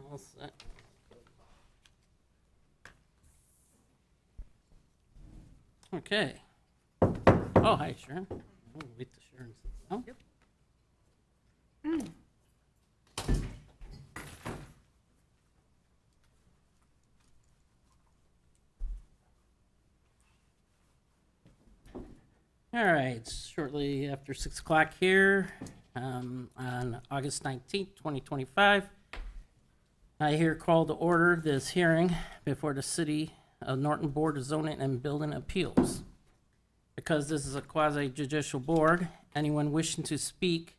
All set. Okay. Oh, hi, Sharon. We'll wait till Sharon sits down. Yep. All right, it's shortly after 6 o'clock here on August 19th, 2025. I here call to order this hearing before the City of Norton Board of Zoning and Building Appeals. Because this is a quasi-judicial board, anyone wishing to speak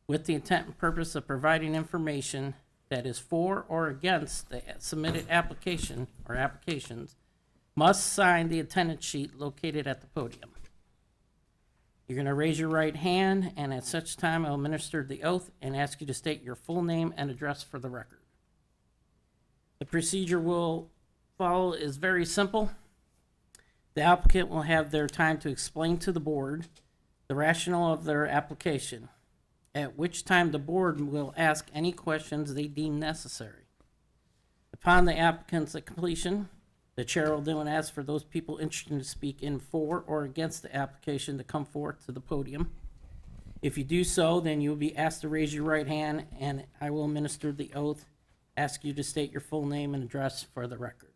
with the intent and purpose of providing information that is for or against the submitted application or applications must sign the attendance sheet located at the podium. You're going to raise your right hand, and at such time I'll administer the oath and ask you to state your full name and address for the record. The procedure we'll follow is very simple. The applicant will have their time to explain to the board the rationale of their application, at which time the board will ask any questions they deem necessary. Upon the applicant's completion, the chair will then ask for those people interested to speak in for or against the application to come forth to the podium. If you do so, then you'll be asked to raise your right hand, and I will administer the oath, ask you to state your full name and address for the record.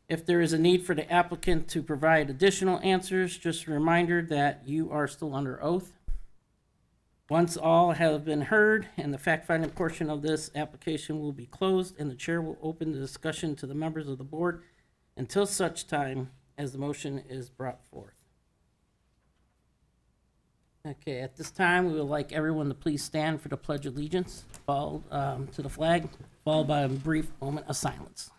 If there is a need for the applicant to provide additional answers, just a reminder that you are still under oath. Once all have been heard and the fact-finding portion of this application will be closed, and the chair will open the discussion to the members of the board until such time as the motion is brought forth. Okay, at this time, we would like everyone to please stand for the Pledge of Allegiance, followed to the flag, followed by a brief moment of silence.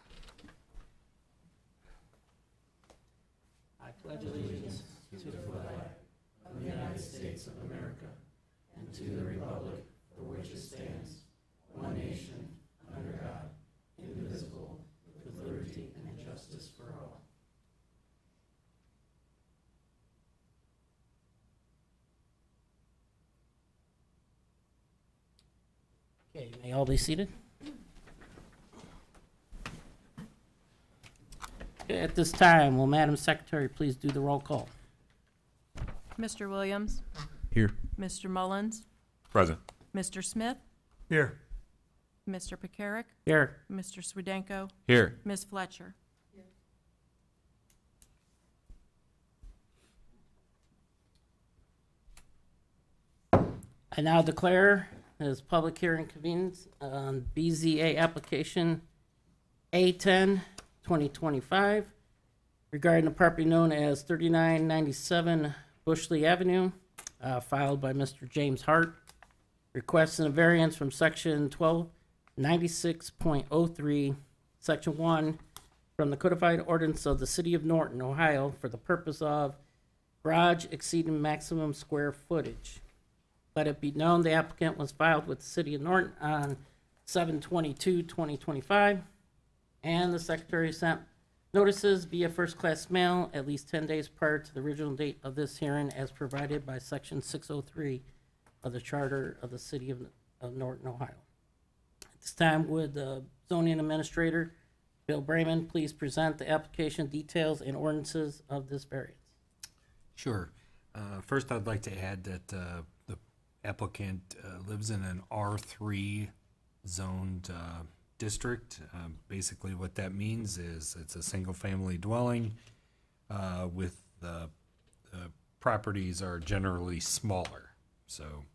I pledge allegiance to the flag of the United States of America and to the republic for which it stands, one nation, under God, indivisible, with liberty and justice for all. Okay, may all be seated? Okay, at this time, will Madam Secretary please do the roll call? Mr. Williams, Here. Mr. Mullins, Present. Mr. Smith, Here. Mr. Pekarik, Here. Mr. Swedenko, Here. Ms. Fletcher. I now declare this public hearing convened on BZA application A10 2025 regarding the property known as 3997 Bushley Avenue, filed by Mr. James Hart, requesting a variance from section 1296.03, section 1, from the codified ordinance of the City of Norton, Ohio, for the purpose of garage exceeding maximum square footage. Let it be known the applicant was filed with the City of Norton on 7/22/2025, and the Secretary sent notices via first-class mail at least 10 days prior to the original date of this hearing as provided by Section 603 of the Charter of the City of Norton, Ohio. At this time, would the zoning administrator, Bill Brayman, please present the application details and ordinances of this variance? Sure. First, I'd like to add that the applicant lives in an R3 zoned district. Basically, what that means is it's a single-family dwelling with the properties are generally smaller. So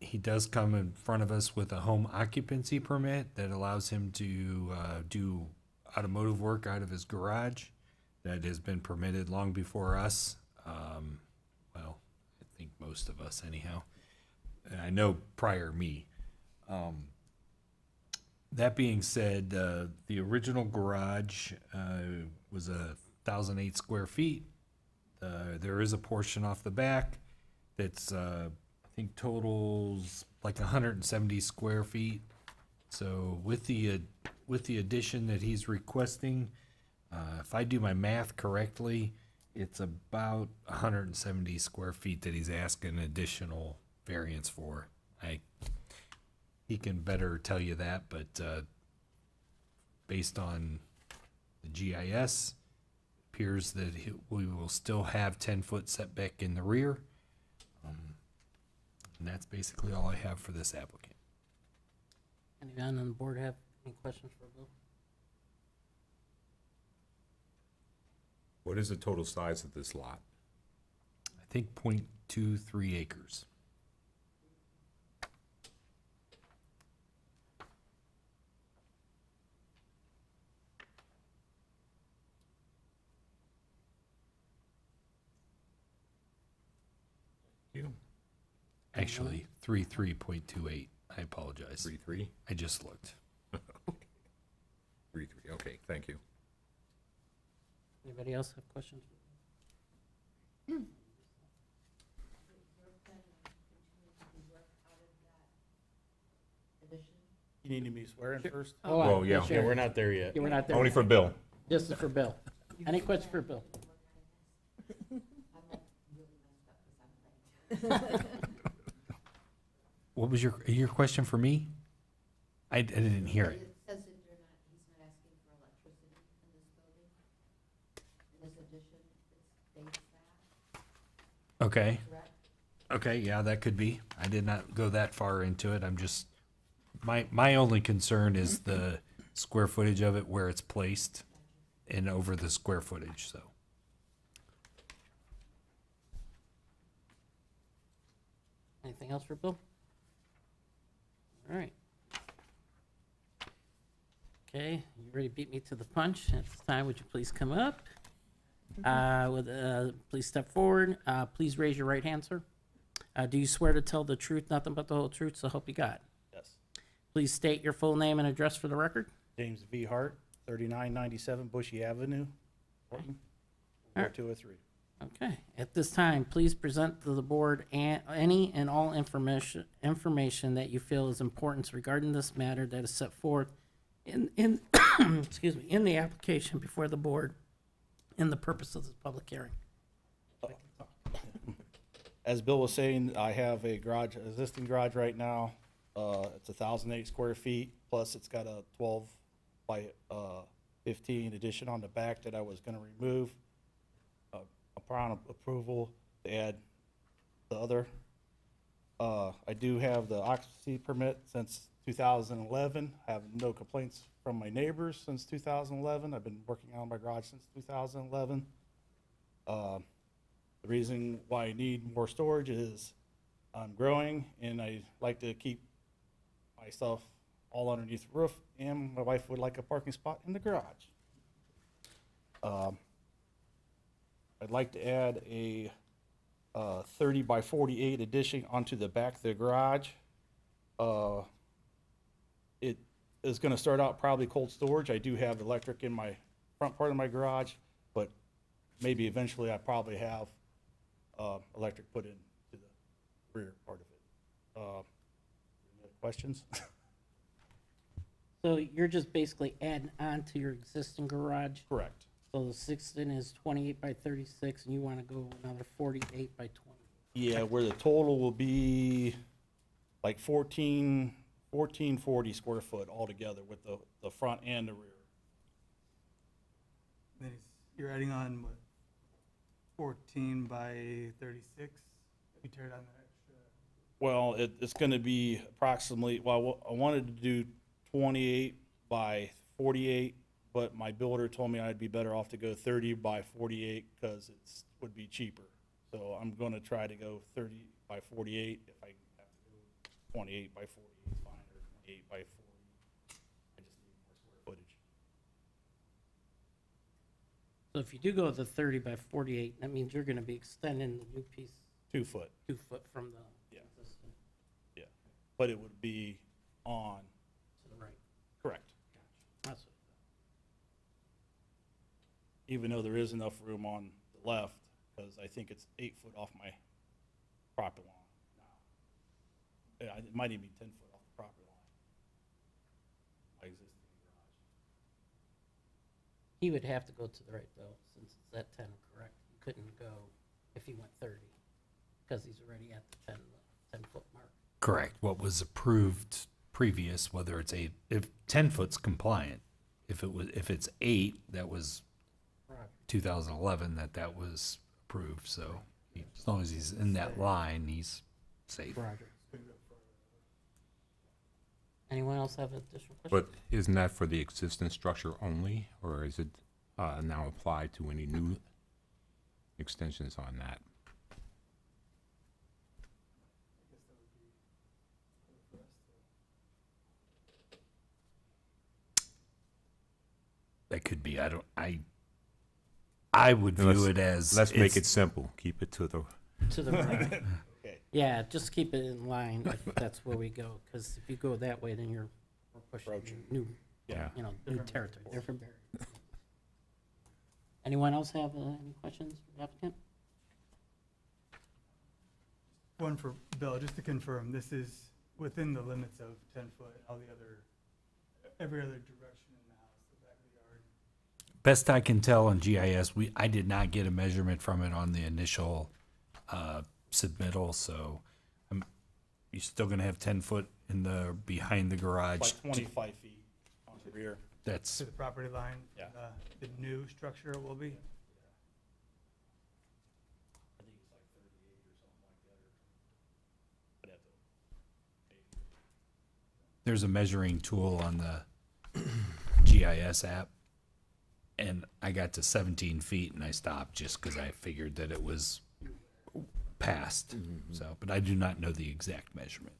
he does come in front of us with a home occupancy permit that allows him to do automotive work out of his garage. That has been permitted long before us. Well, I think most of us anyhow. And I know prior me. That being said, the original garage was 1,008 square feet. There is a portion off the back that's I think totals like 170 square feet. So with the addition that he's requesting, if I do my math correctly, it's about 170 square feet that he's asking additional variance for. he can better tell you that, but based on the GIS, appears that we will still have 10-foot setback in the rear. And that's basically all I have for this applicant. Anyone on the board have any questions for Bill? What is the total size of this lot? I think 0.23 acres. You, Actually, 33.28. I apologize. 3-3? I just looked. 3-3, okay, thank you. Anybody else have questions? You need to be swearing first? Oh, Well, yeah. sure. Yeah, We're not there yet. Yeah, we're not there. Only yet. for Bill. This is for Bill. Any questions for Bill? What was your question for me? I didn't hear it. It says that he's not asking for electricity in this building, in this addition, it states that, Okay. correct? Okay, yeah, that could be. I did not go that far into it. I'm just, my only concern is the square footage of it, where it's placed, and over the square footage, so. Anything else for Bill? All right. Okay, you already beat me to the punch. At this time, would you please come up? Please step forward. Please raise your right hand, sir. Do you swear to tell the truth, nothing but the whole truth, so help you God? Yes. Please state your full name and address for the record. James V. Hart, 3997 Bushy Avenue, Horton, Alright. 0203. Okay, at this time, please present to the board any and all information that you feel is important regarding this matter that is set forth in excuse me, in the application before the board in the purpose of this public hearing. As Bill was saying, I have a garage, existing garage right now. It's 1,008 square feet, plus it's got a 12 by 15 addition on the back that I was gonna remove. Upon approval to add the other. I do have the occupancy permit since 2011. I have no complaints from my neighbors since 2011. I've been working on my garage since 2011. The reason why I need more storage is I'm growing and I like to keep myself all underneath the roof, and my wife would like a parking spot in the garage. I'd like to add a 30 by 48 addition onto the back of the garage. It is gonna start out probably cold storage. I do have electric in my front part of my garage, but maybe eventually I probably have electric put into the rear part of it. Any other questions? So you're just basically adding on to your existing garage? Correct. So the 16 is 28 by 36, and you want to go another 48 by 20? Yeah, where the total will be like 1440 square foot altogether with the front and the rear. Then you're adding on what, 14 by 36? You tear down that extra. Well, it's gonna be approximately, well, I wanted to do 28 by 48, but my builder told me I'd be better off to go 30 by 48 because it's, would be cheaper. So I'm gonna try to go 30 by 48. If I have to go 28 by 40, it's fine, or 28 by 40. I just need more square footage. So if you do go with the 30 by 48, that means you're going to be extending the new piece 2 foot, 2 foot from the Yeah. existing yeah. But it would be on, to the right. correct. That's what- Even though there is enough room on the left, because I think it's 8 foot off my property line now. Yeah, it might even be 10 foot off the property line. My existing garage. He would have to go to the right, though, since it's at 10, correct? He couldn't go if he went 30, because he's already at the 10-foot mark. Correct. What was approved previous, whether it's if 10 foot's compliant. If it's 8, that was 2011 that was approved, so as long as he's in that line, he's safe. Anyone else have additional questions? But isn't that for the existing structure only, or is it now applied to any new extensions on that? That could be, I would view it as. Let's make it's- it simple. Keep it to the, To the right. Okay. Yeah, just keep it in line if that's where we go, because if you go that way, then we're pushing Approaching. new, yeah. new territory, different barrier. Anyone else have any questions for the applicant? One for Bill, just to confirm, this is within the limits of 10 foot, every other direction in the house, the back of the yard. Best I can tell on GIS, I did not get a measurement from it on the initial submittal, so you're still gonna have 10 foot behind the garage. Like 25 feet on the rear. That's, To the property line? Yeah. The new structure will be? I think it's like 38 or something like that. I'd have to- there's a measuring tool on the GIS app, and I got to 17 feet and I stopped just because I figured that it was past. So, but I do not know the exact measurement.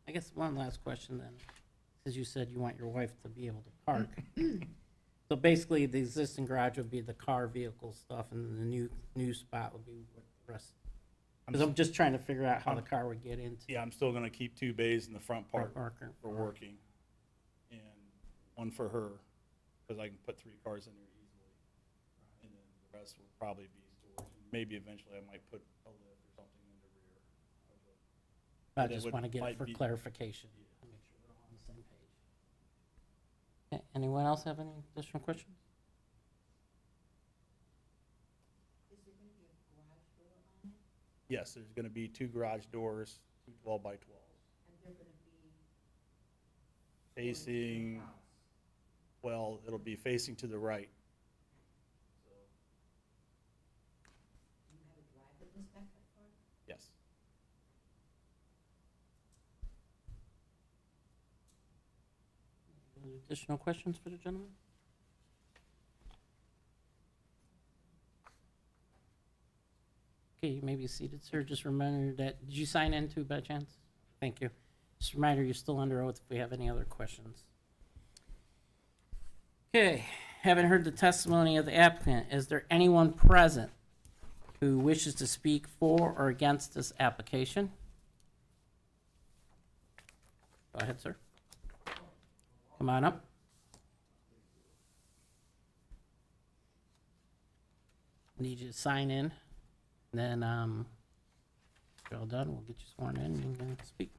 I guess one last question then, because you said you want your wife to be able to park. So basically, the existing garage would be the car, vehicle stuff, and the new spot would be what the rest. Because I'm just trying to figure out how the car would get into Yeah, I'm still gonna keep 2 bays in the front part Parker. for working, and one for her, because I can put 3 cars in there easily. And then the rest will probably be storage. Maybe eventually I might put a lift or something in the rear. I But it just would- want to get it might for be- clarification, to make sure we're all on the same page. Okay, anyone else have any additional questions? Is there gonna be a garage door on it? Yes, there's gonna be 2 garage doors, 2 12x12s, And they're gonna be facing, well, it'll be facing to the right. do you have a drive that goes back that far? Yes. Any additional questions for the gentleman? Okay, you may be seated, sir. Just a reminder that, did you sign in too by chance? Thank you. Just a reminder, you're still under oath if we have any other questions. Okay, having heard the testimony of the applicant, is there anyone present who wishes to speak for or against this application? Go ahead, sir. Come on up. Need you to sign in, then, if you're all done, we'll get you sworn in and you can speak.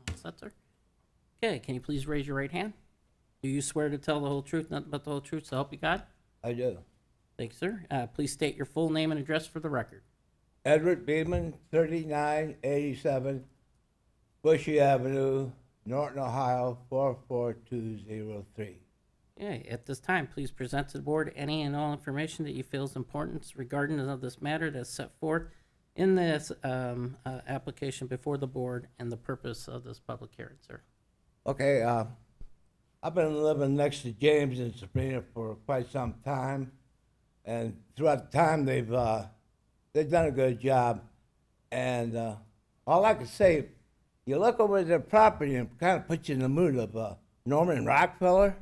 All set, sir? Okay, can you please raise your right hand? Do you swear to tell the whole truth, nothing but the whole truth, so help you God? I do. Thank you, sir. Please state your full name and address for the record. Edward Beeman, 3987 Bushy Avenue, Norton, Ohio, 44203. Okay, at this time, please present to the board any and all information that you feel is important regarding of this matter that's set forth in this application before the board and the purpose of this public hearing, sir. Okay, I've been living next to James and Sabrina for quite some time, and throughout the time they've done a good job. And all I can say, you look over their property and kind of puts you in the mood of Norman Rockefeller.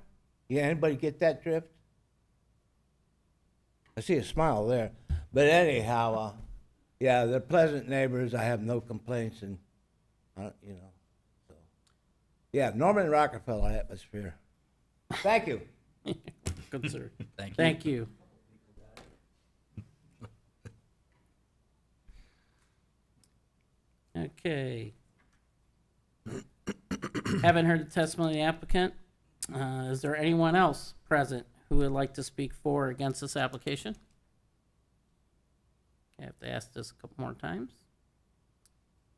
Yeah, anybody get that drift? I see a smile there. But anyhow, yeah, they're pleasant neighbors. I have no complaints, and you know, so yeah, Norman Rockefeller atmosphere. Thank you. Good, sir. Thank you. Thank you. Okay. Haven't heard the testimony of the applicant. Is there anyone else present who would like to speak for or against this application? I have to ask this a couple more times.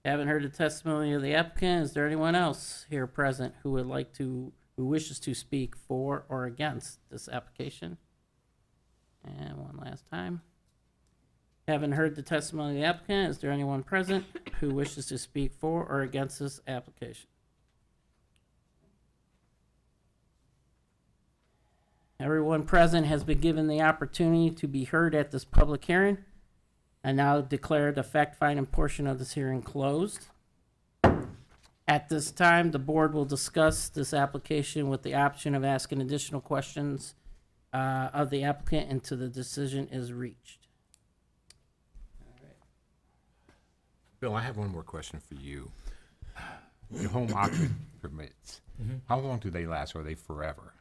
Haven't heard the testimony of the applicant. Is there anyone else here present who would like to, who wishes to speak for or against this application? And one last time. Haven't heard the testimony of the applicant. Is there anyone present who wishes to speak for or against this application? Everyone present has been given the opportunity to be heard at this public hearing. I now declare the fact-finding portion of this hearing closed. At this time, the board will discuss this application with the option of asking additional questions of the applicant until the decision is reached. Bill, I have one more question for you. Your home occupancy permits, how long do they last? Are they forever?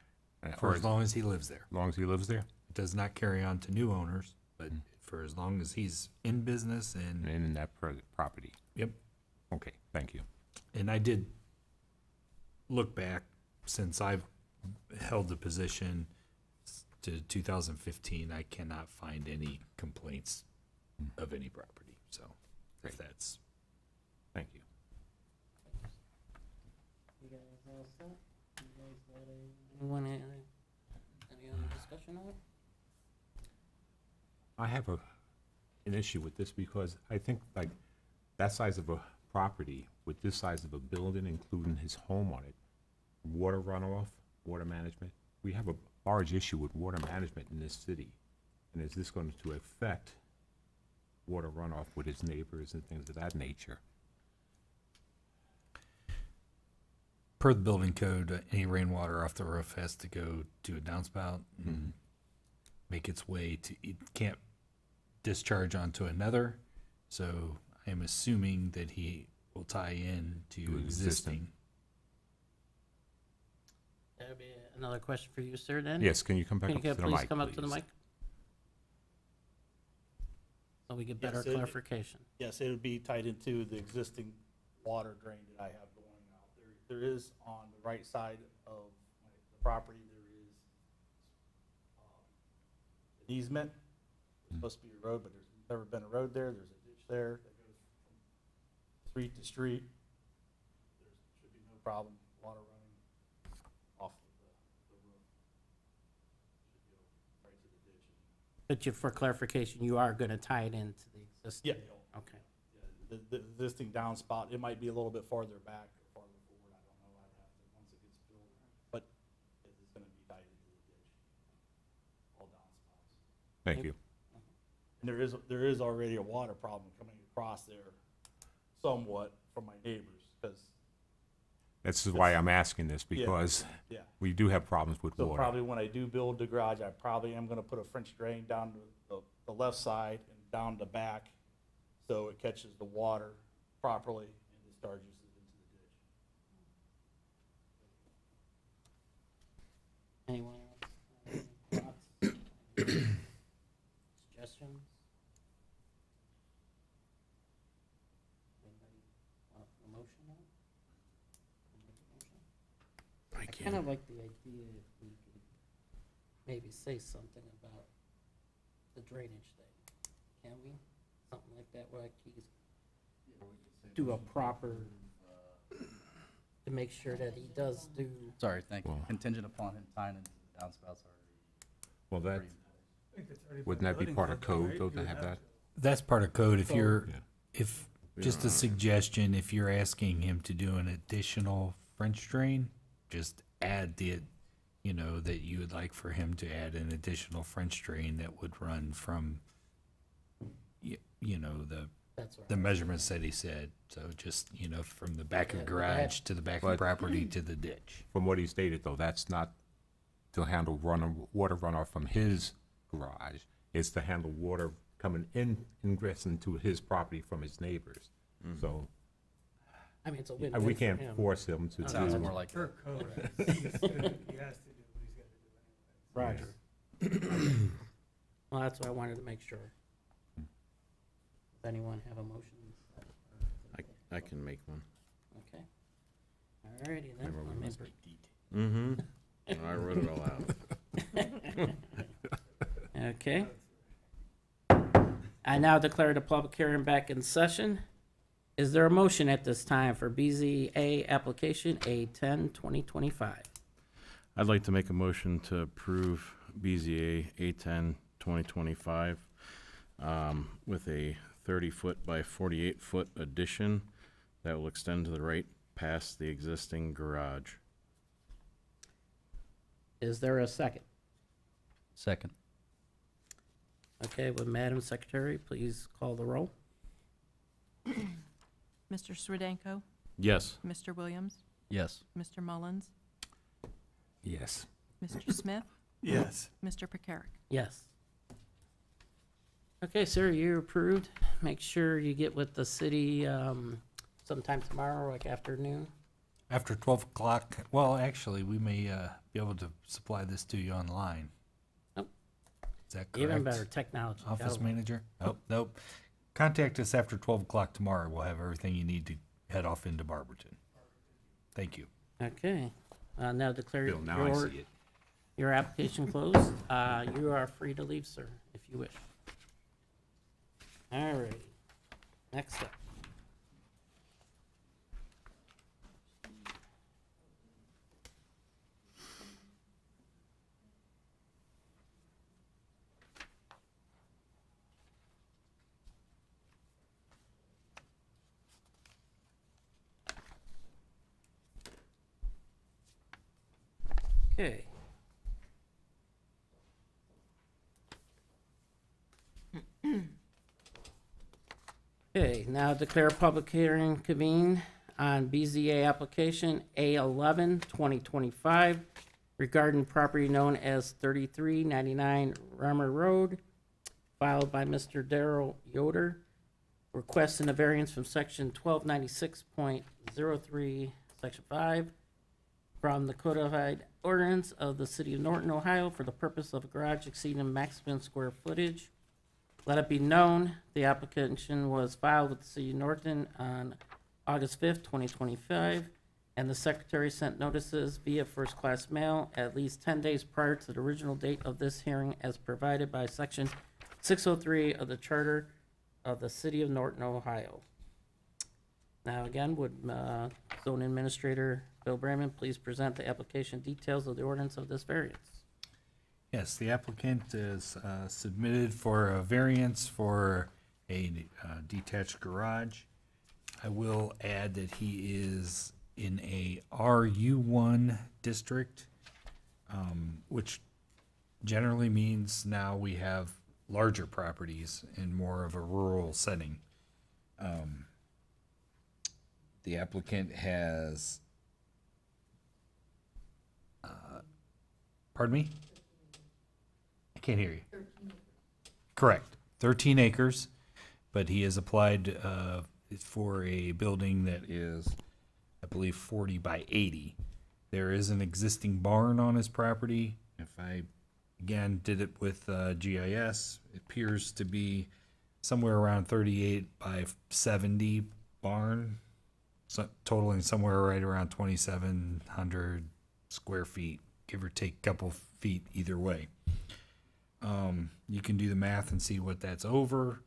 For as long as he lives there. As long as he lives there? It does not carry on to new owners, but for as long as he's in business and, And in that property? yep. Okay, thank you. And I did look back since I've held the position to 2015, I cannot find any complaints of any property, so if that's. Thank you. You guys all set? You guys got anyone, any other discussion on it? I have an issue with this because I think like that size of a property with this size of a building, including his home on it, water runoff, water management, we have a large issue with water management in this city. And is this going to affect water runoff with his neighbors and things of that nature? Per the building code, any rainwater off the roof has to go to a downspout and make its way to, it can't discharge onto another. So I'm assuming that he will tie in to To existing. existing. That would be another question for you, sir, then? Yes, can you come back Can up you to the please mic, come up to the please? mic? So we get better Yes, it- clarification. Yes, it would be tied into the existing water drain that I have going out. There is on the right side of the property, there is an easement. It's supposed to be a road, but there's never been a road there. There's a ditch there that goes from street to street. There should be no problem, water running off the roof. Should go right to the ditch. But you, for clarification, you are gonna tie it into the existing? Yeah. Okay. Yeah, the existing downspout, it might be a little bit farther back or farther forward, I don't know, I'd have to, once it gets built, but it is gonna be tied into the ditch, all downspouts. Thank you. And there is already a water problem coming across there somewhat from my neighbors, because, This is why I'm asking this, Yeah. because yeah. we do have problems with So water. probably when I do build the garage, I probably am gonna put a French drain down the left side and down the back, so it catches the water properly and discharges it into the ditch. Anyone else? Any thoughts? Suggestions? Anybody want a motion on it? Make a motion? I kind of like the idea if we could maybe say something about the drainage thing. Can we? Something like that, where he's do a proper, to make sure that he does do. Sorry, thank you. Well- Contingent upon him tying into the downspouts already. Well, that, already in place. I think that's already wouldn't part that be building part of code, right? though, You to would have that? That's part of code. If you're, Yeah. if, just a suggestion, if you're asking him to do an additional French drain, just add the, you know, that you would like for him to add an additional French drain that would run from, you know, That's right. the measurements that he said. So just, you know, from the back of the Yeah, but that- garage to the back of the But- property to the ditch. From what he stated, though, that's not to handle water runoff from his garage. It's to handle water coming in, ingress into his property from his neighbors. So I mean, it's a we win-win for can't him. force him to Sounds do. more like Per that. code, he has to do what he's gotta do anyway. Roger. Well, that's what I wanted to make sure. Does anyone have a motion? I can make one. Okay. All righty then. Remember, we Let me must br- Mm-hmm. I wrote it all out. Okay. I now declare the public hearing back in session. Is there a motion at this time for BZA application A10 2025? I'd like to make a motion to approve BZA A10 2025 with a 30-foot by 48-foot addition that will extend to the right past the existing garage. Is there a second? Second. Okay, would Madam Secretary please call the roll? Mr. Swedenko? Yes. Mr. Williams? Yes. Mr. Mullins? Yes. Mr. Smith? Yes. Mr. Pecaric? Yes. Okay, sir, you're approved. Make sure you get with the city sometime tomorrow, like afternoon. After 12 o'clock, well, actually, we may be able to supply this to you online. Nope. Is that correct? Even better technology. Office Gotta- manager? Nope. Contact us after 12 o'clock tomorrow. We'll have everything you need to head off into Barberton. Thank you. Okay, now declare Bill, now I see it. your application closed. You are free to leave, sir, if you wish. All right, next up. Okay. Okay, now declare public hearing convened on BZA application A11 2025 regarding property known as 3399 Rummer Road, filed by Mr. Darrell Yoder, requesting a variance from section 1296.03, section 5, from the codified ordinance of the city of Norton, Ohio, for the purpose of a garage exceeding maximum square footage. Let it be known, the application was filed with the city of Norton on August 5th, 2025, and the secretary sent notices via first-class mail at least 10 days prior to the original date of this hearing as provided by section 603 of the charter of the city of Norton, Ohio. Now again, would zone administrator Bill Brayman please present the application details of the ordinance of this variance? Yes, the applicant is submitted for a variance for a detached garage. I will add that he is in a RU1 district, which generally means now we have larger properties in more of a rural setting. The applicant has, pardon me? I can't hear you. Correct, 13 acres, but he has applied for a building that is, I believe, 40 by 80. There is an existing barn on his property. If I, again, did it with GIS, it appears to be somewhere around 38 by 70 barn, so totaling somewhere right around 2,700 square feet, give or take a couple feet either way. You can do the math and see what that's over.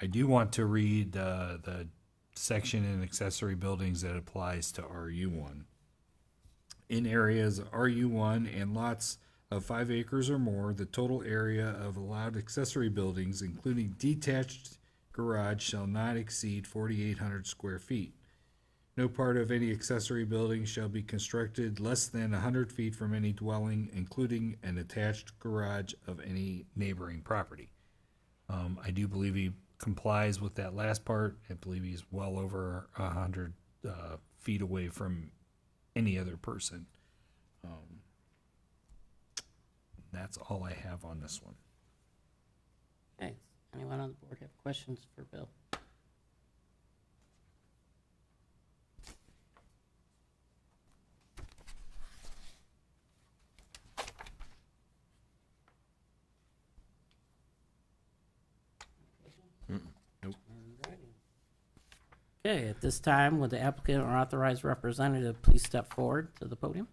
I do want to read the section in accessory buildings that applies to RU1. In areas RU1 and lots of 5 acres or more, the total area of allowed accessory buildings, including detached garage, shall not exceed 4,800 square feet. No part of any accessory building shall be constructed less than 100 feet from any dwelling, including an attached garage of any neighboring property. I do believe he complies with that last part. I believe he's well over 100 feet away from any other person. That's all I have on this one. Okay, anyone on the board have questions for Bill? Okay, at this time, would the applicant or authorized representative please step forward to the podium?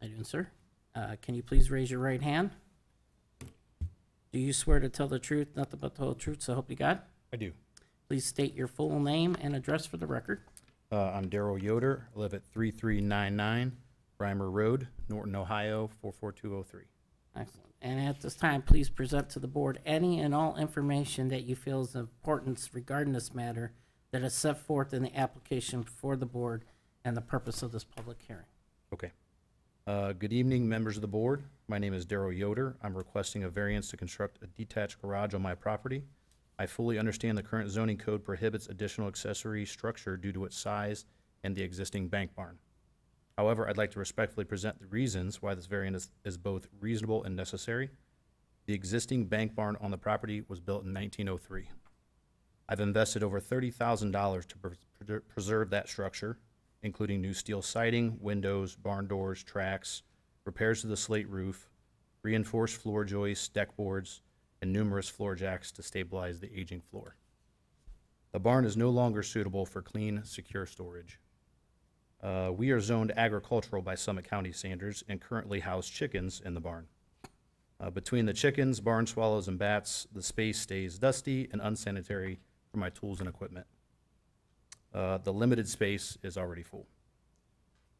I do, sir. Can you please raise your right hand? Do you swear to tell the truth, nothing but the whole truth, so help you God? I do. Please state your full name and address for the record. I'm Daryl Yoder. I live at 3399 Reimer Road, Norton, Ohio, 44203. Excellent. And at this time, please present to the board any and all information that you feel is of importance regarding this matter that is set forth in the application before the board and the purpose of this public hearing. Okay. Good evening, members of the board. My name is Daryl Yoder. I'm requesting a variance to construct a detached garage on my property. I fully understand the current zoning code prohibits additional accessory structure due to its size and the existing bank barn. However, I'd like to respectfully present the reasons why this variance is both reasonable and necessary. The existing bank barn on the property was built in 1903. I've invested over $30,000 to preserve that structure, including new steel siding, windows, barn doors, tracks, repairs to the slate roof, reinforced floor joists, deck boards, and numerous floor jacks to stabilize the aging floor. The barn is no longer suitable for clean, secure storage. We are zoned agricultural by Summit County standards and currently house chickens in the barn. Between the chickens, barn swallows, and bats, the space stays dusty and unsanitary for my tools and equipment. The limited space is already full.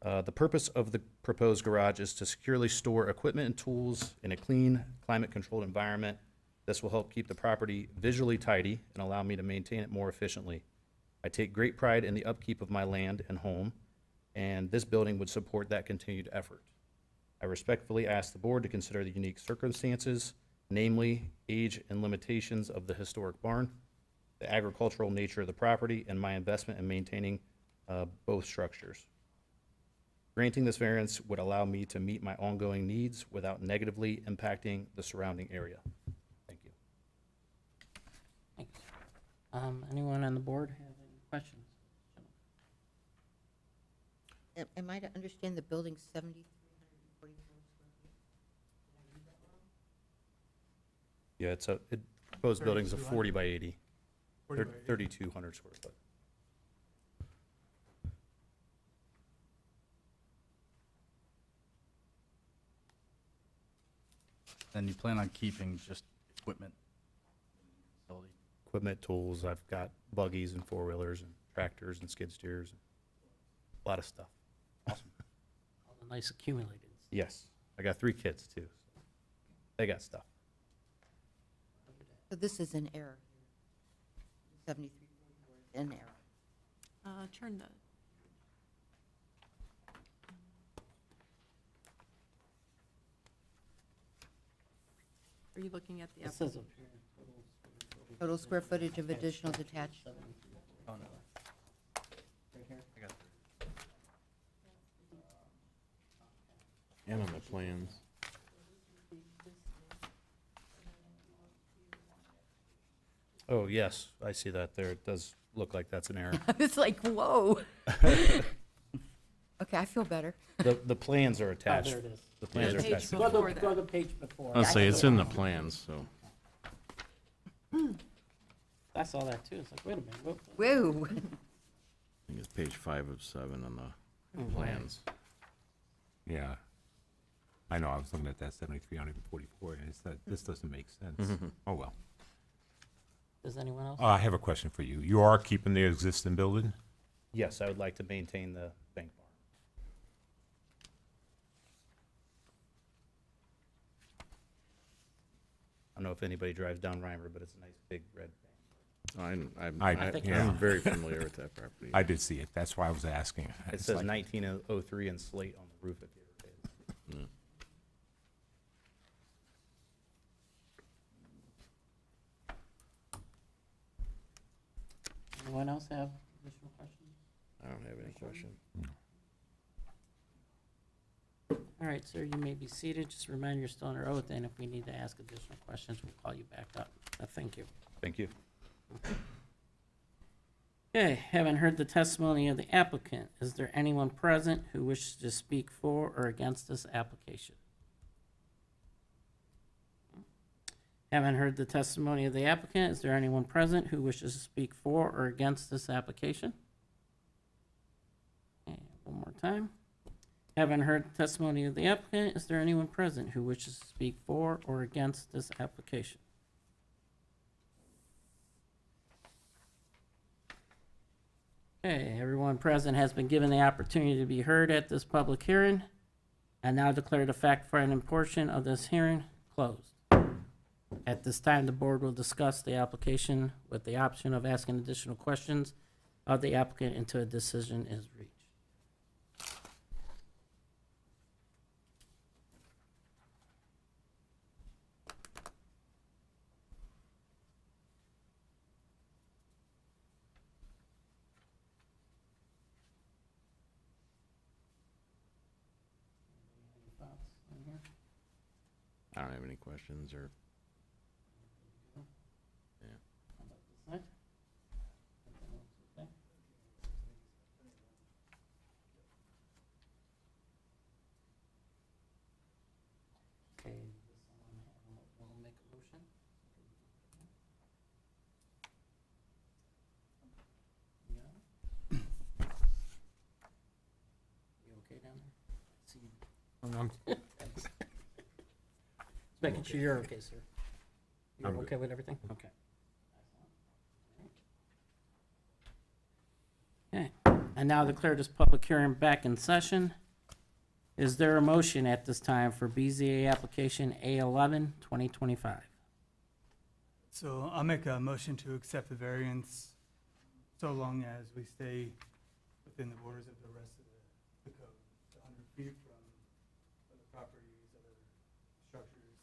The purpose of the proposed garage is to securely store equipment and tools in a clean, climate-controlled environment. This will help keep the property visually tidy and allow me to maintain it more efficiently. I take great pride in the upkeep of my land and home, and this building would support that continued effort. I respectfully ask the board to consider the unique circumstances, namely age and limitations of the historic barn, the agricultural nature of the property, and my investment in maintaining both structures. Granting this variance would allow me to meet my ongoing needs without negatively impacting the surrounding area. Thank you. Thanks. Anyone on the board have any questions? Am I to understand the building's 7,344 square feet? Did I read that wrong? Yeah, proposed building's a 40 by 80, 40 by 80. 3,200 square foot. And you plan on keeping just equipment in the facility? Equipment, tools, I've got buggies and four-wheelers and tractors and skid steers, a lot of stuff. Awesome. All the nice accumulateds. Yes, I got 3 kids too. So they got stuff. So this is an error here. 7344 is an error. Turn the, are you looking at the It says application? up here, total Total square footage of additional detached. Oh, no. right here. I got And on the plans. Oh, yes, I see that there. It does look like that's an error. It's like, whoa. Okay, I feel better. The plans are Oh, attached. there it is. The plans are Page attached. before. Go to that. the page before. I'll say it's in the plans, so. I saw that too. It's like, wait a minute. Whoop. Whoa. I think it's page 5 of 7 on the Mhm. plans. Yeah. I know, I was looking at that 7,344, and it's that, this doesn't make sense. Oh, well. Does anyone else? I have a question for you. You are keeping the existing building? Yes, I would like to maintain the bank barn. I don't know if anybody drives down Reimer, but it's a nice big red bank. I'm very familiar with that property. I did see it. That's why I was asking. It It's says like- 1903 in slate on the roof if you ever did. Yeah. Anyone else have additional questions? I don't have any questions. All right, sir, you may be seated. Just remind you're still under oath, and if we need to ask additional questions, we'll call you back up. Thank you. Thank you. Okay, having heard the testimony of the applicant, is there anyone present who wishes to speak for or against this application? Having heard the testimony of the applicant, is there anyone present who wishes to speak for or against this application? Okay, one more time. Having heard the testimony of the applicant, is there anyone present who wishes to speak for or against this application? Okay, everyone present has been given the opportunity to be heard at this public hearing. I now declare the fact-finding portion of this hearing closed. At this time, the board will discuss the application with the option of asking additional questions of the applicant until a decision is reached. I don't have any questions or, Right? Okay, we'll make a motion. Yeah. You okay down there? See you. Thanks. Just making sure you're okay, sir. You're I'm good. okay with everything? Okay. Okay, I now declare this public hearing back in session. Is there a motion at this time for BZA application A11, 2025? So I'll make a motion to accept the variance so long as we stay within the borders of the rest of the code, 100 feet from other properties, other structures.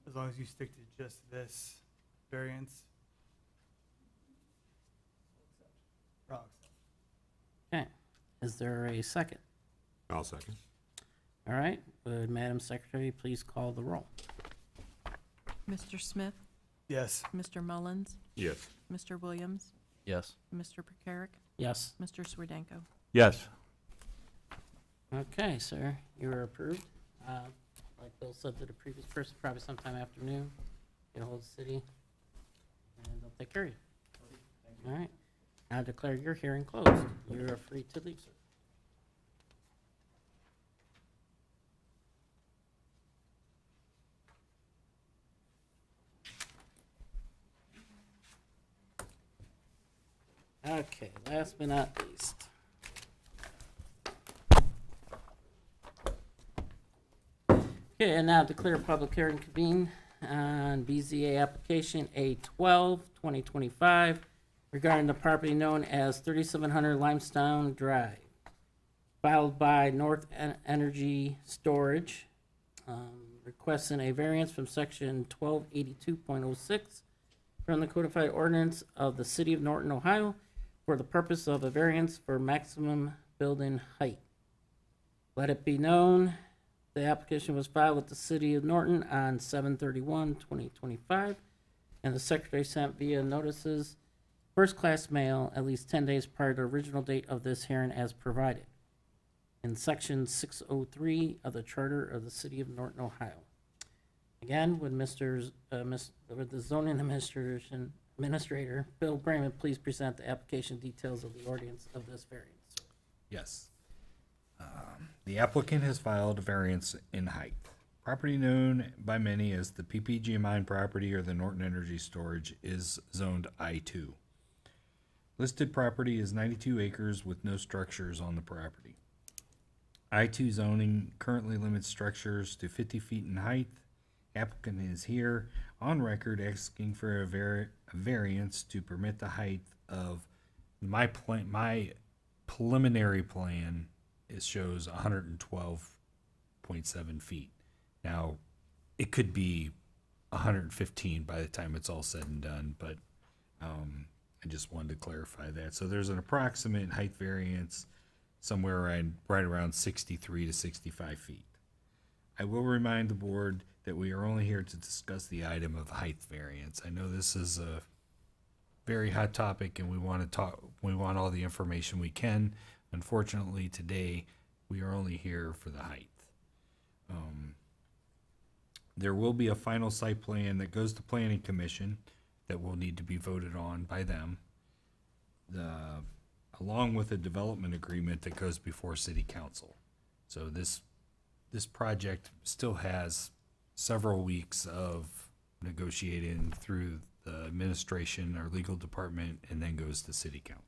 As long as you stick to just this variance. I'll accept. Okay, is there a second? I'll second. All right, would Madam Secretary please call the roll? Mr. Smith, Yes. Mr. Mullins, Yes. Mr. Williams, Yes. Mr. Percarrick, Yes. Mr. Swedenko. yes. Okay, sir, you are approved. Like Bill said to the previous person, probably sometime afternoon, get ahold of the city, and they'll take care of you. All right, I declare your hearing closed. You are free to leave, sir. Okay, last but not least. Okay, and now declare public hearing convened on BZA application A12, 2025, regarding the property known as 3700 Limestone Drive, filed by North Energy Storage, requesting a variance from section 1282.06 from the codified ordinance of the city of Norton, Ohio, for the purpose of a variance for maximum building height. Let it be known, the application was filed with the city of Norton on 7/31/2025, and the secretary sent via notices, first-class mail, at least 10 days prior to the original date of this hearing as provided in section 603 of the charter of the city of Norton, Ohio. Again, would would the zoning administrator, Bill Brayman, please present the application details of the ordinance of this variance? Yes. The applicant has filed a variance in height. Property known by many as the PPG Mine property or the Norton Energy Storage is zoned I2. Listed property is 92 acres with no structures on the property. I2 zoning currently limits structures to 50 feet in height. Applicant is here on record asking for a variance to permit the height of my preliminary plan. It shows 112.7 feet. Now, it could be 115 by the time it's all said and done, but I just wanted to clarify that. So there's an approximate height variance somewhere right around 63 to 65 feet. I will remind the board that we are only here to discuss the item of height variance. I know this is a very hot topic and we want all the information we can. Unfortunately, today, we are only here for the height. There will be a final site plan that goes to planning commission that will need to be voted on by them. Along with a development agreement that goes before city council. So this project still has several weeks of negotiating through the administration or legal department and then goes to city council.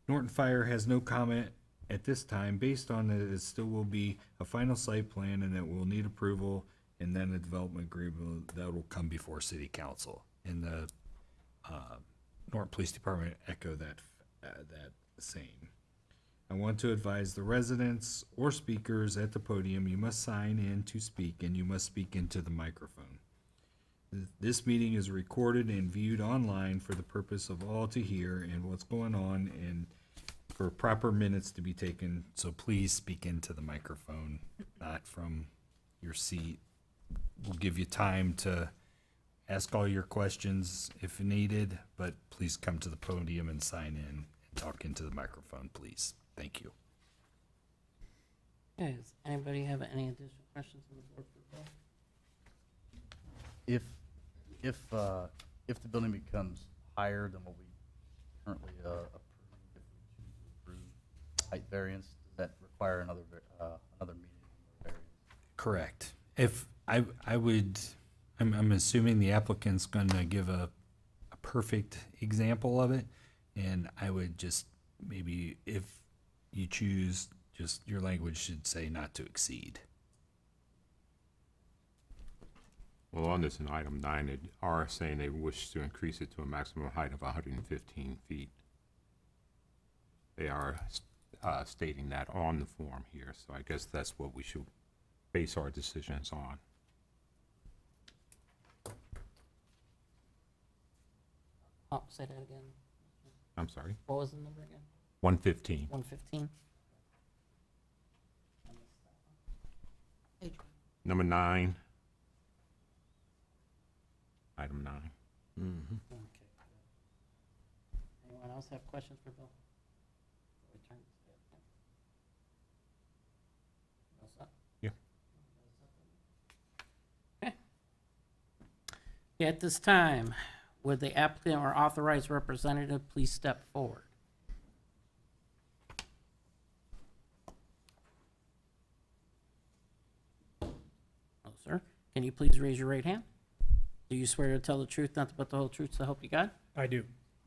Norton Fire has no comment at this time based on that it still will be a final site plan and that will need approval and then a development agreement that will come before city council. And the Norton Police Department echo that same. I want to advise the residents or speakers at the podium, you must sign in to speak and you must speak into the microphone. This meeting is recorded and viewed online for the purpose of all to hear and what's going on and for proper minutes to be taken. So please speak into the microphone, not from your seat. We'll give you time to ask all your questions if needed, but please come to the podium and sign in and talk into the microphone, please. Thank you. Okay, does anybody have any additional questions on the board for Bill? If the building becomes higher than what we currently approved, if we choose to approve height variance, does that require another meeting or variance? Correct. If I'm assuming the applicant's gonna give a perfect example of it, and I would just maybe, if you choose, just your language should say not to exceed. Well, on this in item 9, they are saying they wish to increase it to a maximum height of 115 feet. They are stating that on the form here, so I guess that's what we should base our decisions on. Oh, say that again. I'm sorry, What was the number again? 115. 115? Number 9. Item 9. Okay. Anyone else have questions for Bill? Before we turn this back in? All set? Yeah. Okay. Okay, at this time, would the applicant or authorized representative please step forward? No, sir. Can you please raise your right hand? Do you swear to tell the truth, nothing but the whole truth, so help you God? I do.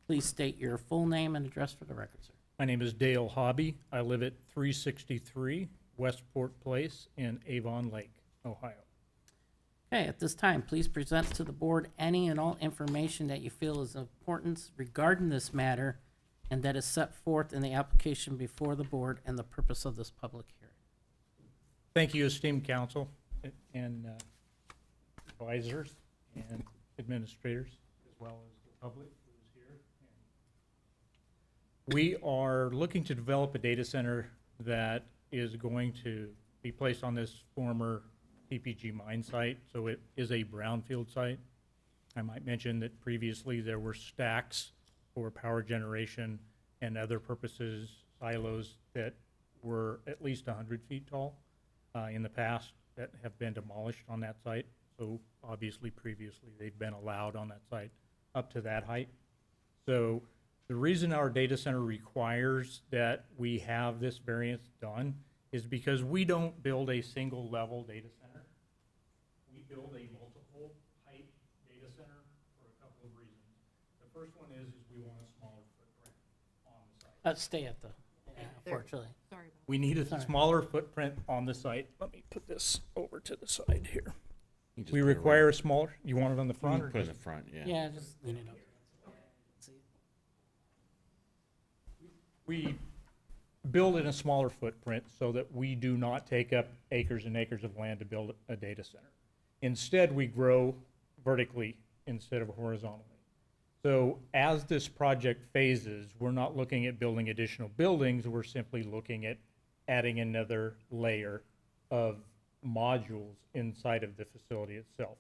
Please state your full name and address for the record, sir. My name is Dale Hobby. I live at 363 Westport Place in Avon Lake, Ohio. Okay, at this time, please present to the board any and all information that you feel is of importance regarding this matter and that is set forth in the application before the board and the purpose of this public hearing. Thank you, esteemed council and advisors and administrators, as well as the public who is here. We are looking to develop a data center that is going to be placed on this former PPG mine site, so it is a brownfield site. I might mention that previously there were stacks for power generation and other purposes, silos that were at least 100 feet tall in the past that have been demolished on that site. So obviously previously they've been allowed on that site up to that height. So the reason our data center requires that we have this variance done is because we don't build a single level data center. We build a multiple height data center for a couple of reasons. The first one is we want a smaller footprint on the site. Let's stay at the, unfortunately. Sorry about We need a Sorry. smaller footprint on the site. Let me put this over to the side here. You just We put it require a smaller, you want it on the right- front or Put it in just? the front, yeah. Yeah, just lean it up. We build in a smaller footprint so that we do not take up acres and acres of land to build a data center. Instead, we grow vertically instead of horizontally. So as this project phases, we're not looking at building additional buildings, we're simply looking at adding another layer of modules inside of the facility itself.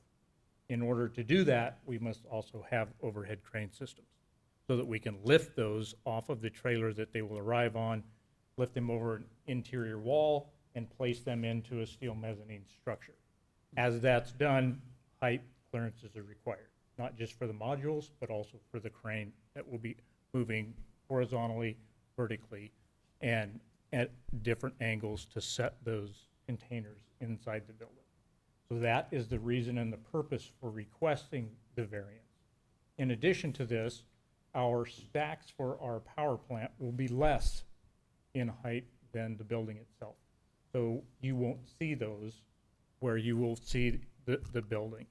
In order to do that, we must also have overhead crane systems so that we can lift those off of the trailer that they will arrive on, lift them over an interior wall, and place them into a steel mezzanine structure. As that's done, height clearances are required, not just for the modules, but also for the crane that will be moving horizontally, vertically, and at different angles to set those containers inside the building. So that is the reason and the purpose for requesting the variance. In addition to this, our stacks for our power plant will be less in height than the building itself. So you won't see those where you will see the building.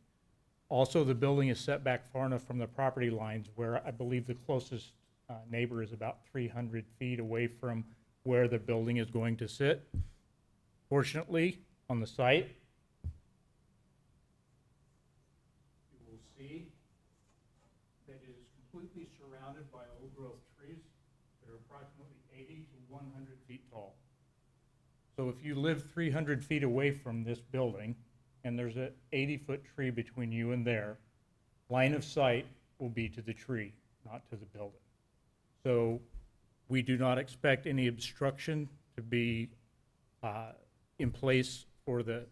Also, the building is set back far enough from the property lines where I believe the closest neighbor is about 300 feet away from where the building is going to sit. Fortunately, on the site, you will see that it is completely surrounded by old growth trees that are approximately 80 to 100 feet tall. So if you live 300 feet away from this building and there's a 80-foot tree between you and there, line of sight will be to the tree, not to the building. So we do not expect any obstruction to be in place for the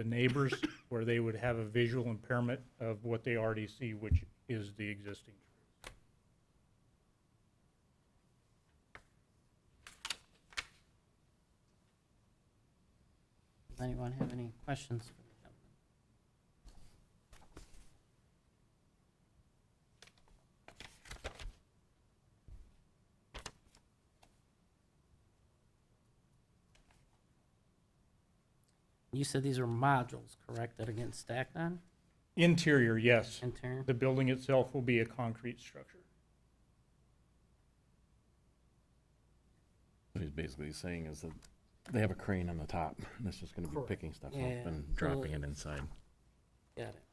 neighbors where they would have a visual impairment of what they already see, which is the existing tree. Does anyone have any questions for the gentleman? You said these are modules, correct, that are getting stacked on? Interior, yes. Interior? The building itself will be a concrete structure. What he's basically saying is that they have a crane on the top, and it's just gonna be picking stuff Yeah, up and so- dropping it inside. Got it.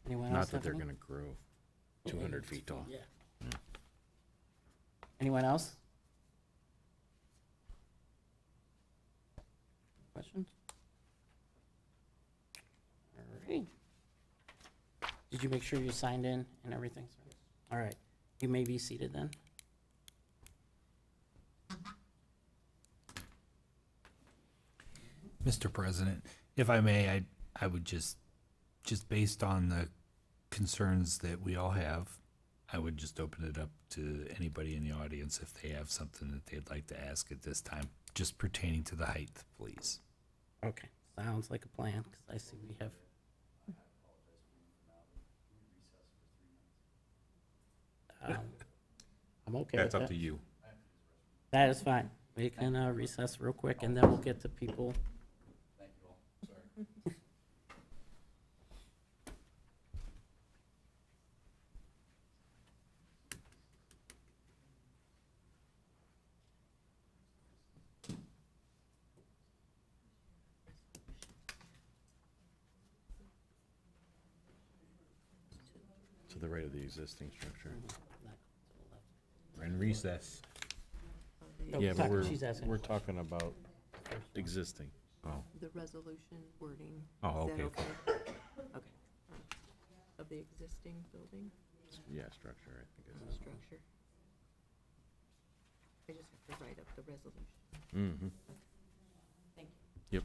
Anyone else Not that have they're any? gonna grow 200 feet tall. Yeah. Anyone else? Questions? All right. Did you make sure you signed in and everything? Sir? All right. You may be seated then. Mr. President, if I may, I would just based on the concerns that we all have, I would just open it up to anybody in the audience if they have something that they'd like to ask at this time, just pertaining to the height, please. Okay. Sounds like a plan, because I see we have. I'm okay with That's up that. to you. That is fine. We can recess real quick, and then we'll get to people. Thank you all. Sorry. To the right of the existing structure. We're in recess. No, Yeah, but she's asking. we're talking about existing. Oh, The resolution wording. Oh, is that okay. Okay. Of the existing building Yeah, structure, I think it is. structure. I just have to write up the resolution. Mm-hmm. Thank you. Yep.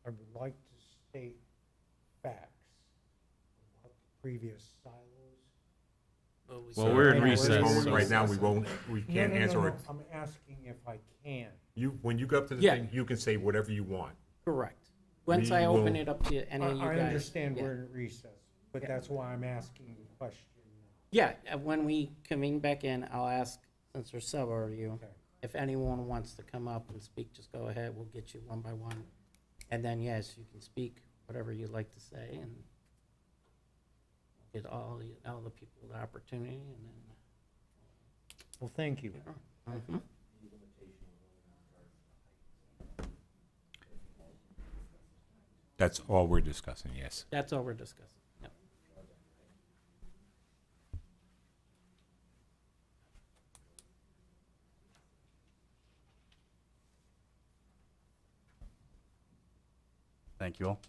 I would like to state facts about the previous silos Well, we're in At this recess, moment so- right now, we can't answer it. I'm asking if I can. When you go up to the Yeah. thing, you can say whatever you want. Correct. Once We I open will- it up to any of you guys. I understand yeah. we're in recess, but Yeah. that's why I'm asking the question. Yeah, when we convene back in, I'll ask, since there's several of you, Okay. if anyone wants to come up and speak, just go ahead, we'll get you one by one. And then, yes, you can speak whatever you'd like to say, and get all the people the opportunity, and then. Well, thank you. Mhm. That's all we're discussing, yes. That's all we're discussing, yep. Thank you all.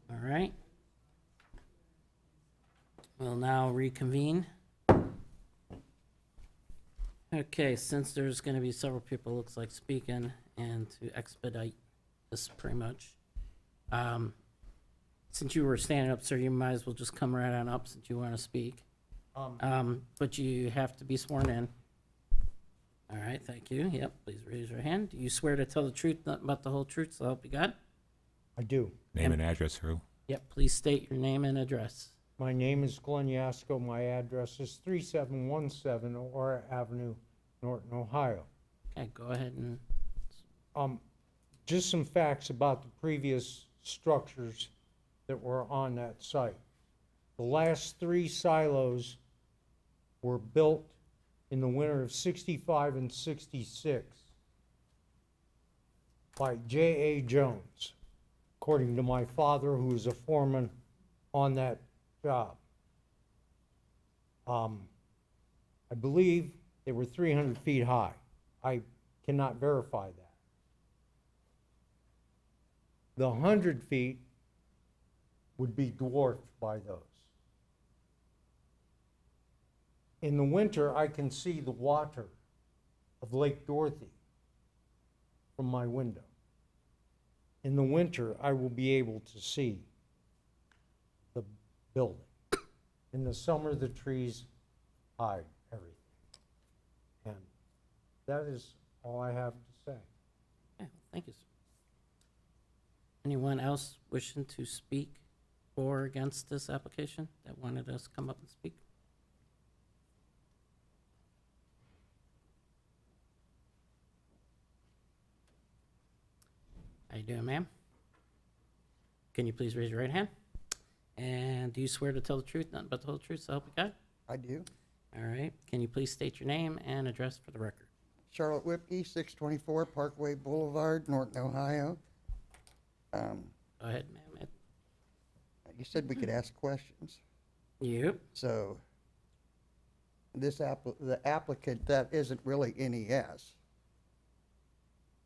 All right. We'll now reconvene. Okay, since there's gonna be several people, looks like, speaking, and to expedite this pretty much. Since you were standing up, sir, you might as well just come right on up since you wanna speak. But you have to be sworn in. All right, thank you. Yep, please raise your hand. Do you swear to tell the truth, nothing but the whole truth, so help you God? I do. Name and address, who? Yep, please state your name and address. My name is Glenn Yasko. My address is 3717 Aurora Avenue, Norton, Ohio. Okay, go ahead and, Just some facts about the previous structures that were on that site. The last 3 silos were built in the winter of 65 and 66 by J.A. Jones, according to my father, who was a foreman on that job. I believe they were 300 feet high. I cannot verify that. The 100 feet would be dwarfed by those. In the winter, I can see the water of Lake Dorothy from my window. In the winter, I will be able to see the building. In the summer, the trees hide everything. And that is all I have to say. okay, thank you, sir. Anyone else wishing to speak for or against this application that wanted us to come up and speak? How you doing, ma'am? Can you please raise your right hand? And do you swear to tell the truth, nothing but the whole truth, so help you God? I do. All right. Can you please state your name and address for the record? Charlotte Whipke, 624 Parkway Boulevard, Norton, Ohio. Go ahead, ma'am. You said we could ask questions. Yep. So the applicant, that isn't really NES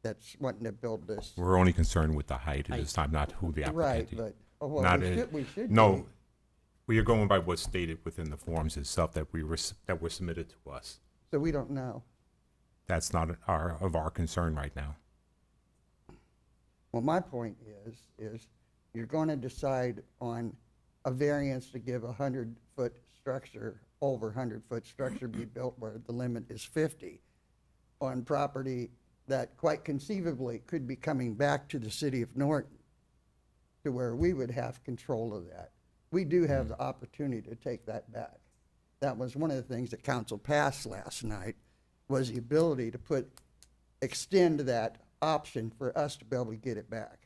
that's wanting to build this. We're only concerned with the height at this time, not who the Right, applicant is. but, oh, well, Not we a- should, we should be. No, we are going by what's stated within the forms itself that that were submitted to us. So we don't know. That's not of our concern right now. Well, my point is you're going to decide on a variance to give 100-foot structure, over 100-foot structure be built where the limit is 50 on property that quite conceivably could be coming back to the city of Norton to where we would have control of that. We do have the opportunity to take that back. That was one of the things that council passed last night, was the ability to extend that option for us to be able to get it back.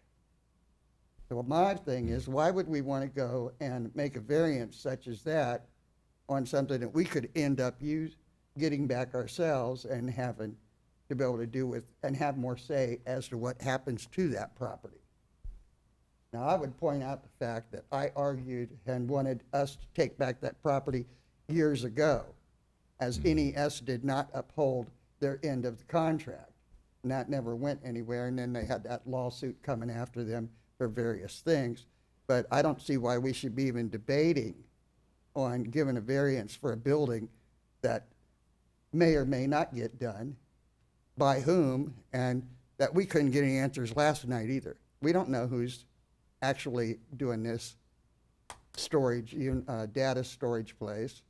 So my thing is, why would we want to go and make a variance such as that on something that we could end up getting back ourselves and having to be able to do with, and have more say as to what happens to that property? Now, I would point out the fact that I argued and wanted us to take back that property years ago, as NES did not uphold their end of the contract. And that never went anywhere, and then they had that lawsuit coming after them for various things. But I don't see why we should be even debating on giving a variance for a building that may or may not get done, by whom, and that we couldn't get any answers last night either. We don't know who's actually doing this storage, data storage place.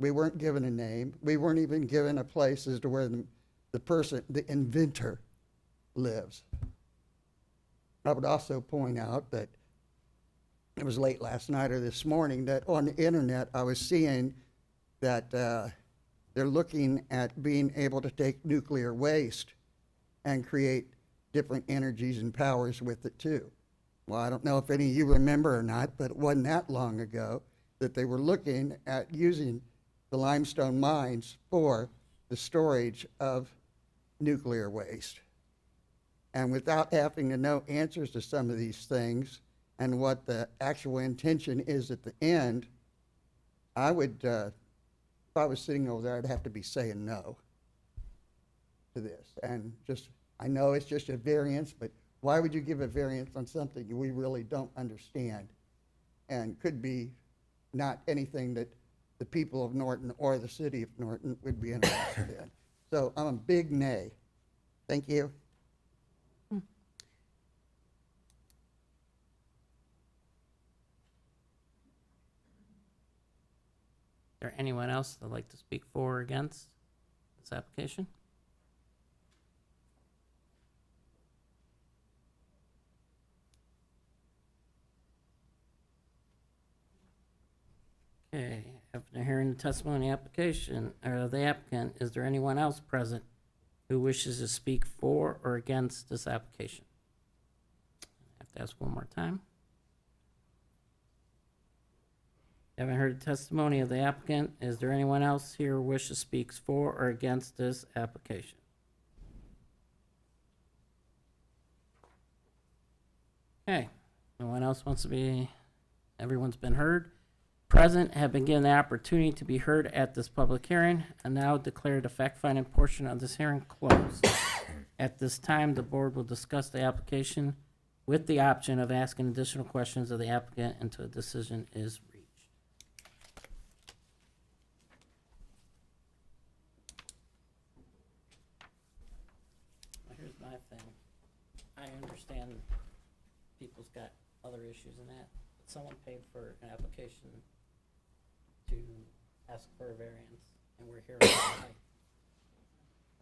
We weren't given a name. We weren't even given a place as to where the person, the inventor, lives. I would also point out that it was late last night or this morning that on the internet I was seeing that they're looking at being able to take nuclear waste and create different energies and powers with it too. Well, I don't know if any of you remember or not, but it wasn't that long ago that they were looking at using the limestone mines for the storage of nuclear waste. And without having to know answers to some of these things and what the actual intention is at the end, I would, if I was sitting over there, I'd have to be saying no to this. And just, I know it's just a variance, but why would you give a variance on something we really don't understand and could be not anything that the people of Norton or the city of Norton would be interested in? So I'm a big nay. Thank you. Is there anyone else that'd like to speak for or against this application? Okay, after hearing the testimony application, or the applicant, is there anyone else present who wishes to speak for or against this application? I have to ask one more time. Having heard the testimony of the applicant, is there anyone else here who wishes to speak for or against this application? Okay, no one else wants to be, everyone's been heard. Present have been given the opportunity to be heard at this public hearing and now declare the fact-finding portion of this hearing closed. At this time, the board will discuss the application with the option of asking additional questions of the applicant until a decision is reached. Here's my thing. I understand people's got other issues in that, but someone paid for an application to ask for a variance, and we're here on height.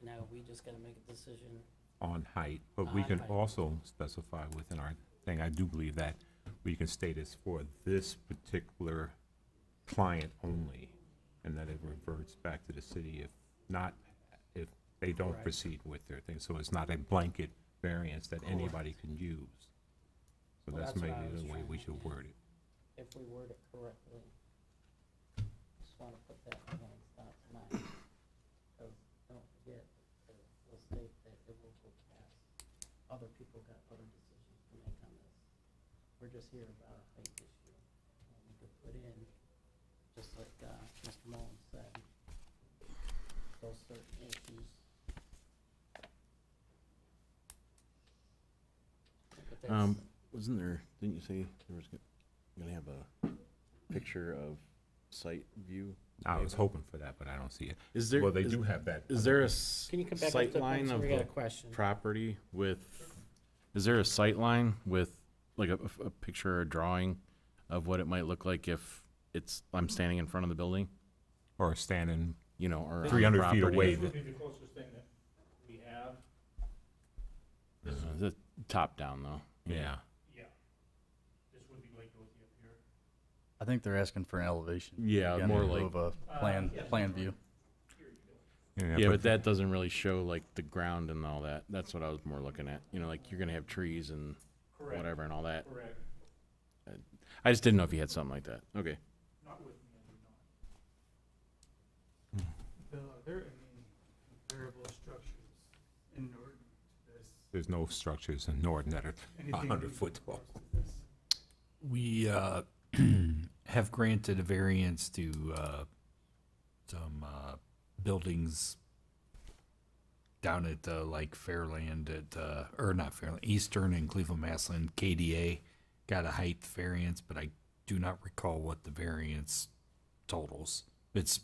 Now, we just gotta make a decision. On height, but we On can height. also specify within our thing, I do believe that we can state it's for this particular client only, and that it reverts back to the city if not, if they don't Correct. proceed with their thing. So it's not a blanket variance that anybody can use. So Well, that's that's what I maybe was the way trying we to should get. word it. If we word it correctly. Just wanna put that in everyone's thoughts and mind. Cause don't forget, we'll state that it will go past. Other people got other decisions to make on this. We're just here about a height issue. And we could put in, just like, Mr. Mullins said, those certain issues. But that's- Wasn't there, didn't you say there was gonna have a picture of site view? I was hoping for that, but I don't see it. Is there? Well, they is- do have that. Is there a s- Can you come back up sight to the line picture? of We got a the question. property with, is there a sight line with, like, a picture or a drawing of what it might look like if I'm standing in front of the building, Or standing you know, or on the 300 feet property? away. This would be the closest thing that we have. The top down, though. Yeah. Yeah. This would be Lake Dorothy up here. I think they're asking for an elevation. Yeah, Again, more in lieu like- of a plan view. Yeah, but that doesn't really show, like, the ground and all that. That's what I was more looking at. You know, like, you're gonna have trees and Correct. whatever and all that. Correct. I just didn't know if you had something like that. Okay. Not with me, I do not. Are there any comparable structures in Norton to this? There's no structures in Norton that are Anything 100 in foot tall. regards to this? We have granted a variance to some buildings down at like Fairland at, or not Fairland, Eastern and Cleveland Massland, KDA got a height variance, but I do not recall what the variance totals. It's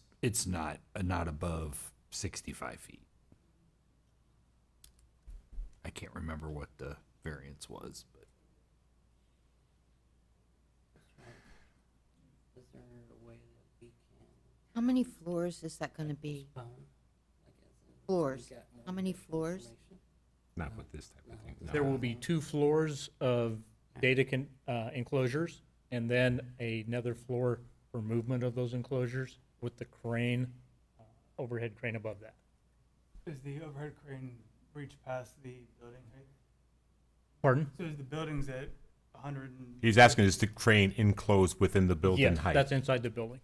not above 65 feet. I can't remember what the variance was, but. Is there a way that we can How many floors is that gonna be? Floors, how many floors? Not with this type of thing. There no. will be 2 floors of enclosures, and then another floor for movement of those enclosures with the crane, overhead crane above that. Does the overhead crane reach past the building height? Pardon? So is the building's at 100 and? He's asking, is the crane enclosed within the building Yes, height? that's inside the building.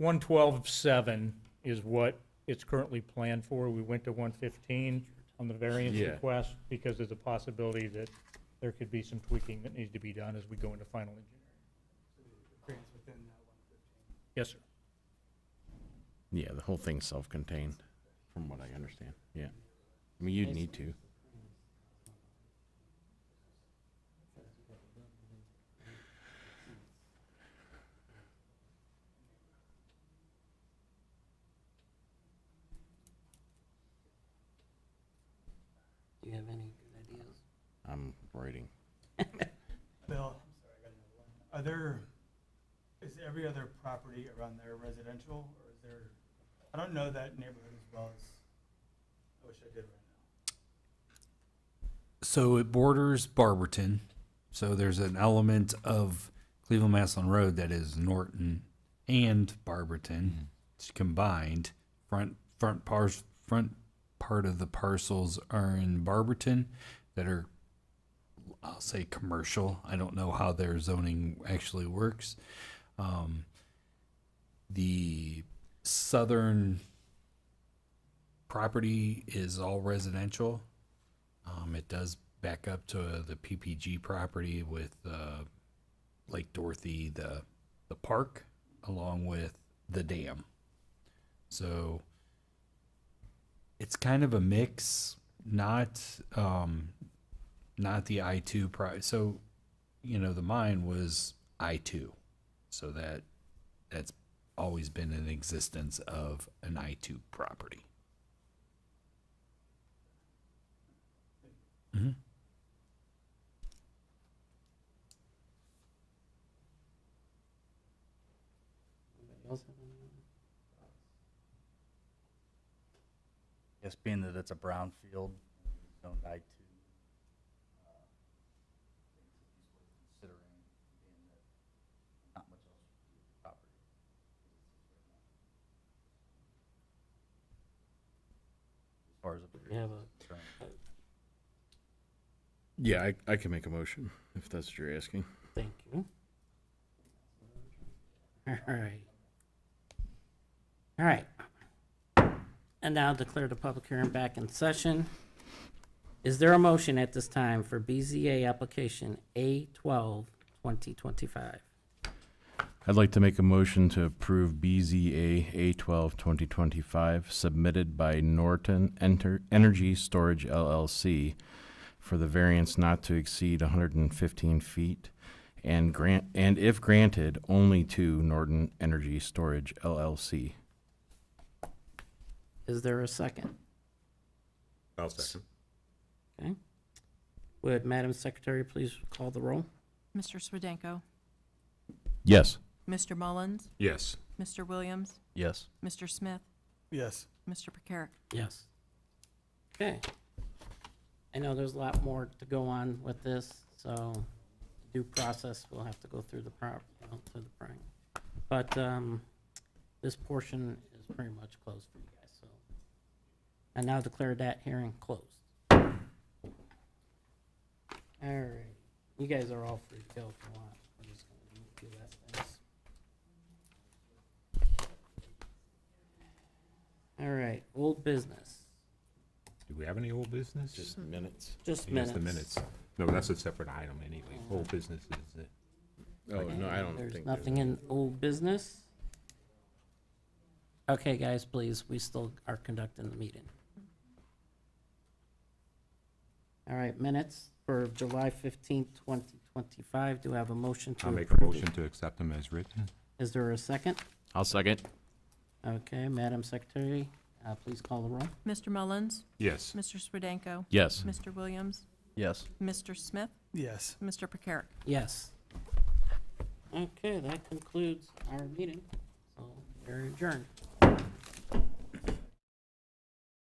112.7 is what it's currently planned for. We went to 115 on the variance Yeah. request because there's a possibility that there could be some tweaking that needs to be done as we go into final engineering. The crane's within that 115. Yes, sir. Yeah, the whole thing's self-contained, from what I understand, yeah. I mean, you'd need to. Do you have any good ideas? I'm writing. Bill, I'm sorry, I got another one. Are there, is every other property around there residential, or is there, I don't know that neighborhood as well as I wish I did right now. So it borders Barberton. So there's an element of Cleveland Maslin Road that is Norton and Barberton. It's combined. Front part of the parcels are in Barberton that are, I'll say, commercial. I don't know how their zoning actually works. The southern property is all residential. It does back up to the PPG property with Lake Dorothy, the park, along with the dam. So it's kind of a mix, not the I-2 so, the mine was I-2. So that's always been in existence of an I-2 property. Mm-hmm. Anybody else have any? Yes, being that it's a brownfield, zoned I-2, things that he's worth considering, being that not much else to do with the property. As far as We have a, concerned. Yeah, I can make a motion, if that's what you're asking. thank you. All right. All right. And now declare the public hearing back in session. Is there a motion at this time for BZA application A12 2025? I'd like to make a motion to approve BZA A12 2025 submitted by Norton Energy Storage LLC for the variance not to exceed 115 feet and if granted, only to Norton Energy Storage LLC. Is there a second? I'll second. Okay. Would Madam Secretary please call the roll? Mr. Swedenko, Yes. Mr. Mullins, Yes. Mr. Williams, Yes. Mr. Smith, Yes. Mr. Percarrick. Yes. Okay. I know there's a lot more to go on with this, so due process, we'll have to go through the through the prying. But this portion is pretty much closed for you guys, so. I now declare that hearing closed. All right, you guys are all free to go if you want. I'm just gonna do a few last things. All right, old business, Do we have any old business? Just minutes. just Yes, minutes. the minutes. No, that's a separate item anyway. Old business is it. Oh, no, I don't There's think nothing in old business. Okay, guys, please, we still are conducting the meeting. All right, minutes for July 15th, 2025. Do I have a motion to I'll make approve? a motion to accept them as written. Is there a second? I'll second. Okay, Madam Secretary, please call the roll. Mr. Mullins, Yes. Mr. Swedenko, Yes. Mr. Williams, Yes. Mr. Smith, Yes. Mr. Percarrick. Yes. Okay, that concludes our meeting. So adjourned.